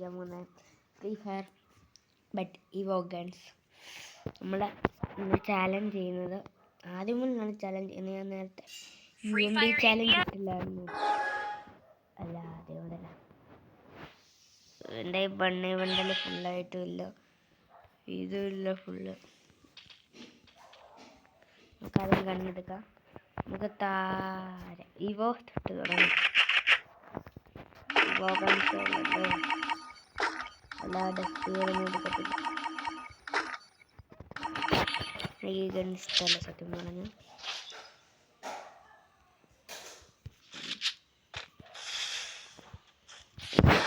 കളിക്കാൻ പോകുന്നത് free fire but Evo guns. നമ്മളെ ചാലഞ്ച് ചെയ്യുന്നത് ആദ്യം മുതലാണ് ചാലഞ്ച് ചെയ്യുന്നത്. ഞാൻ നേരത്തെ UMD ചാലഞ്ച് ഇട്ടില്ലായിരുന്നു. അല്ല അതേപോലെയല്ല, എൻ്റെ ബണ്ണേ ബണ്ടൽ ഫുള്ളായിട്ടും ഇല്ല, ഇതുമില്ല ഫുള്ള്. നമുക്കതും കണ്ണെടുക്കാം. നമുക്ക് താര ഇവോ തൊട്ട് തുടങ്ങാം. ഇവോ ഗൺസ് അല്ലാതെ എടുക്കത്തില്ല. ഈ ഗൺ ഇഷ്ടമല്ല സത്യം പറഞ്ഞു.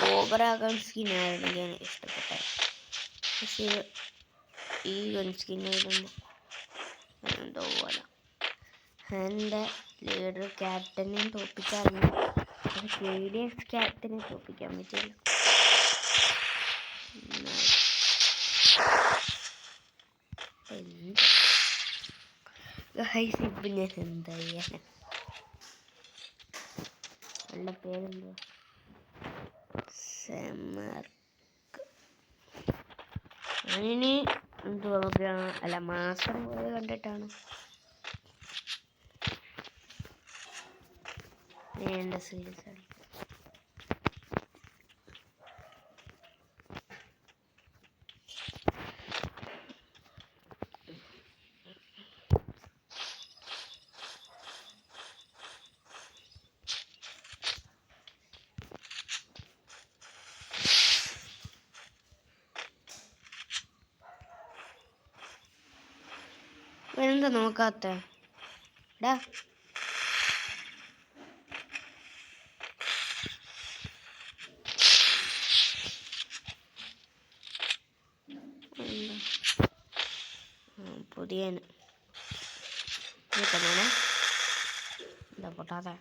കോബ്ര ഗൺ സ്കിന്നായിരുന്നു ഇഷ്ടപ്പെട്ടത്. പക്ഷേ ഈ ഗൺ സ്കിന്നായിരുന്നു എന്തോ പോലെ. എൻ്റെ ലീഡർ ക്യാപ്റ്റനെയും തോപ്പിക്കാറുണ്ട്, KDX ക്യാപ്റ്റനെ തോപ്പിക്കാൻ പറ്റില്ല. ഇപ്പം ഞാൻ എന്താ ചെയ്യാൻ? അവളുടെ പേരെന്തോ അതിന് എന്തുവാ അല്ല മാസം പോയത് കണ്ടിട്ടാണ് എൻ്റെ സീരീസ് ആണ്. എന്താ നോക്കാത്ത ഡാ? പുതിയന് എന്താ പൊട്ടാതെ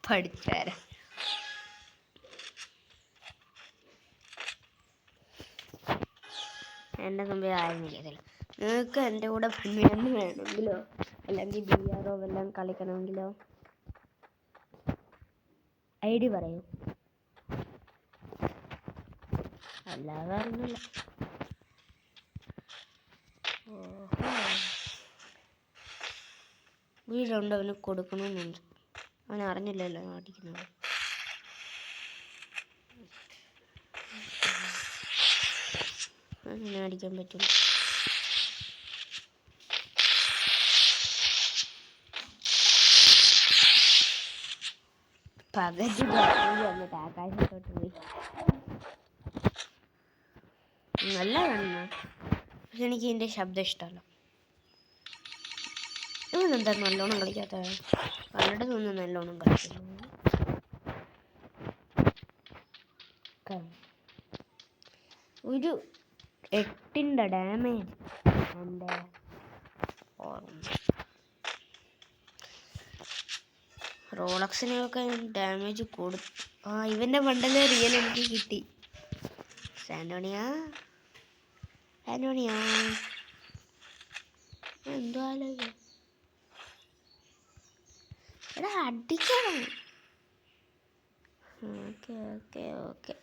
പഠിച്ചാര. എൻ്റെ മുമ്പേ ആരും ഇല്ല. നിങ്ങൾക്ക് എൻ്റെ കൂടെ ഫിലിമെന്ന് വേണമെങ്കിലോ അല്ലെങ്കിൽ BRO വല്ലതും കളിക്കണമെങ്കിലോ ID പറയൂ. അല്ലാതെ അറിഞ്ഞില്ല. വീടുണ്ട്, അവന് കൊടുക്കണമെന്നുണ്ട്. അവൻ അറിഞ്ഞില്ലല്ലോ അടിക്കുന്നത്. അങ്ങനെ അടിക്കാൻ പറ്റും. പകുതി വന്നിട്ട് ആകാശത്തോട്ട് പോയി. നല്ല കാണുന്ന, പക്ഷെ എനിക്ക് ഇതിൻ്റെ ശബ്ദം ഇഷ്ടമല്ല. ഇവനെന്താ നല്ലോണം കളിക്കാത്ത? കണ്ടിട്ട് തോന്നുന്നു നല്ലോണം കളിക്കുന്നു. ഒരു 8 ഡാമേജ് എൻ്റെ റോളക്സിനെയൊക്കെ ഡാമേജ് കൊടുത്തു. ഇവൻ്റെ ബണ്ടല് റിയൽ എനിക്ക് കിട്ടി. സാന്റോണിയാ എന്തോ ആലോചിക്ക. എടാ അടിക്കണം. ഓക്കെ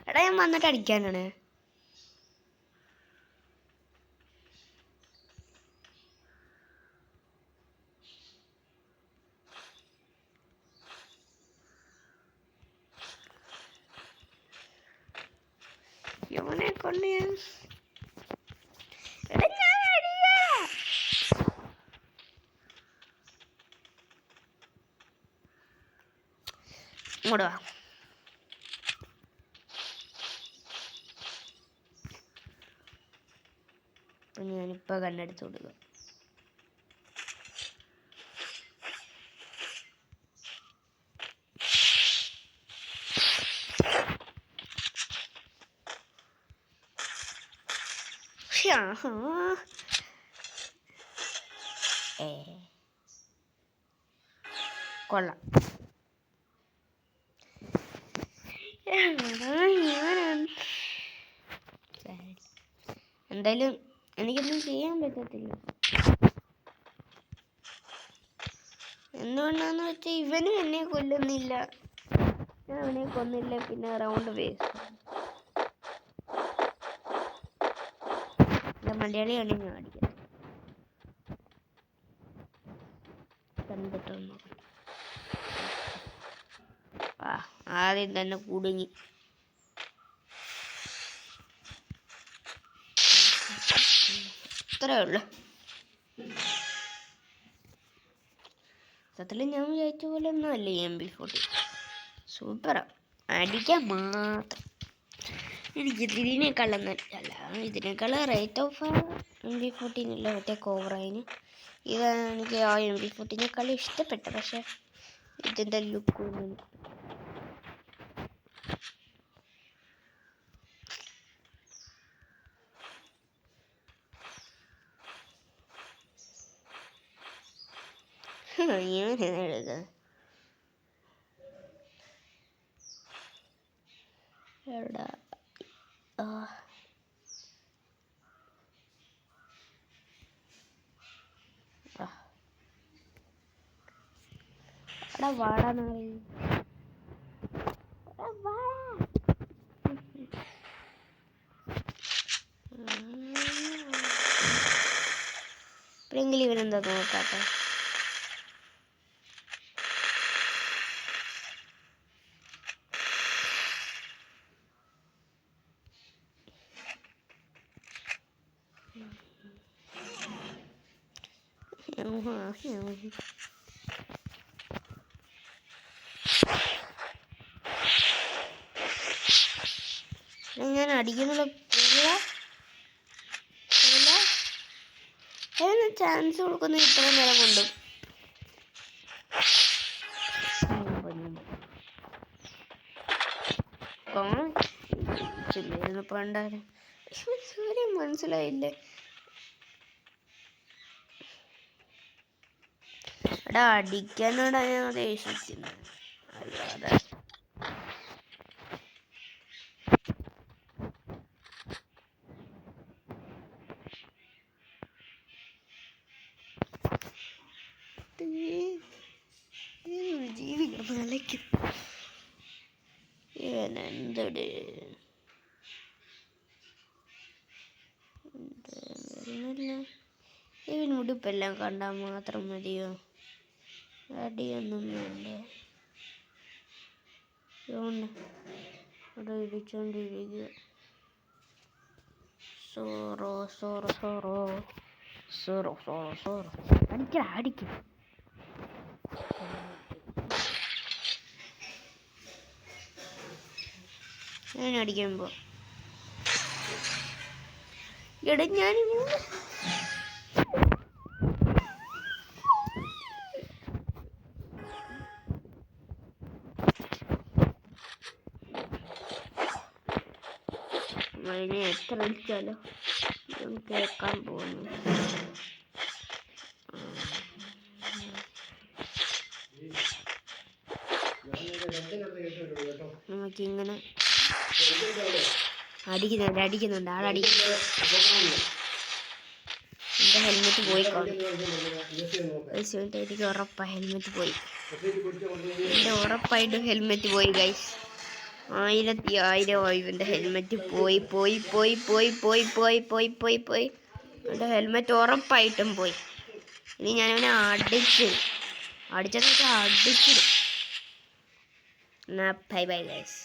എടാ ഞാൻ വന്നിട്ട് അടിക്കാനാണ്. ഇവനെ കൊണ്ട് ഞാൻ ഇങ്ങോട്ട് വാ. ഞാനിപ്പോൾ കണ്ണെടുത്ത് കൊടുക്കുക. കൊള്ളാം. എന്തായാലും എനിക്കൊന്നും ചെയ്യാൻ പറ്റത്തില്ല. എന്തുകൊണ്ടാന്ന് വെച്ചാൽ ഇവനും എന്നെ കൊല്ലുന്നില്ല, ഞാൻ അവനെ കൊന്നില്ല, പിന്നെ റൗണ്ട് വേസ്റ്റ്. മലയാളിയാണ് ഞാൻ അടിക്കുന്നത്. കണ്ടിട്ടൊന്നും ആദ്യം തന്നെ കുടുങ്ങി. ഇത്രയേ ഉള്ളു. സത്യത്തിൽ ഞാൻ വിചാരിച്ച പോലെ ഒന്നും അല്ല MP40. സൂപ്പറാ, അടിക്കാൻ മാത്രം. എനിക്ക് ഇതിനേക്കാൾ റേറ്റ് ഓഫ് MP14 ഇല്ല, മറ്റേ കോബ്രയിന്. ഇതാണ് എനിക്ക് ആ MP14 ഇഷ്ടപ്പെട്ട. പക്ഷെ ഇതിൻ്റെ ലുക്ക് എഴുതുക. എടാ വാടാന്ന് പറയും. ഇപ്പോഴെങ്കിലും ഇവനെന്താ നോക്കാത്ത? ഞാൻ അടിക്കുന്നുള്ള ചാൻസ് കൊടുക്കുന്ന ഇത്ര നേരം കൊണ്ടും പണ്ടാരും മനസ്സിലായില്ലേ? എടാ അടിക്കാനോടാ ഞാൻ ഉദ്ദേശിക്കുന്നത്, അല്ലാതെ ജീവിക്കണം. ഇവനെന്തട് ഇവൻ ഉടുപ്പെല്ലാം കണ്ടാൽ മാത്രം മതിയോ? അടിയൊന്നും വേണ്ട. അവിടെ ഇടിച്ചോണ്ടിരിക്കുക. സോറോ സോറോ സോറോ സോറോ സോറോ സോറോ അടിക്കും. ഞാൻ അടിക്കുമ്പോ എടാ ഞാൻ അതിനെ എത്ര അടിച്ചാലോ കേൾക്കാൻ പോകുന്നു. നമുക്കിങ്ങനെ അടിക്കുന്നുണ്ട് ആളടിക്കുന്നു. എൻ്റെ ഹെൽമെറ്റ് പോയി കാണും. എനിക്ക് ഉറപ്പാണ് ഹെൽമെറ്റ് പോയി. എൻ്റെ ഉറപ്പായിട്ടും ഹെൽമെറ്റ് പോയി ഗൈസ്. 1000 ഇവൻ്റെ ഹെൽമെറ്റ് പോയി. എൻ്റെ ഹെൽമെറ്റ് ഉറപ്പായിട്ടും പോയി. ഇനി ഞാനവനെ അടിച്ചെന്ന് വെച്ചാൽ അടിച്ചിടും. Bye guys.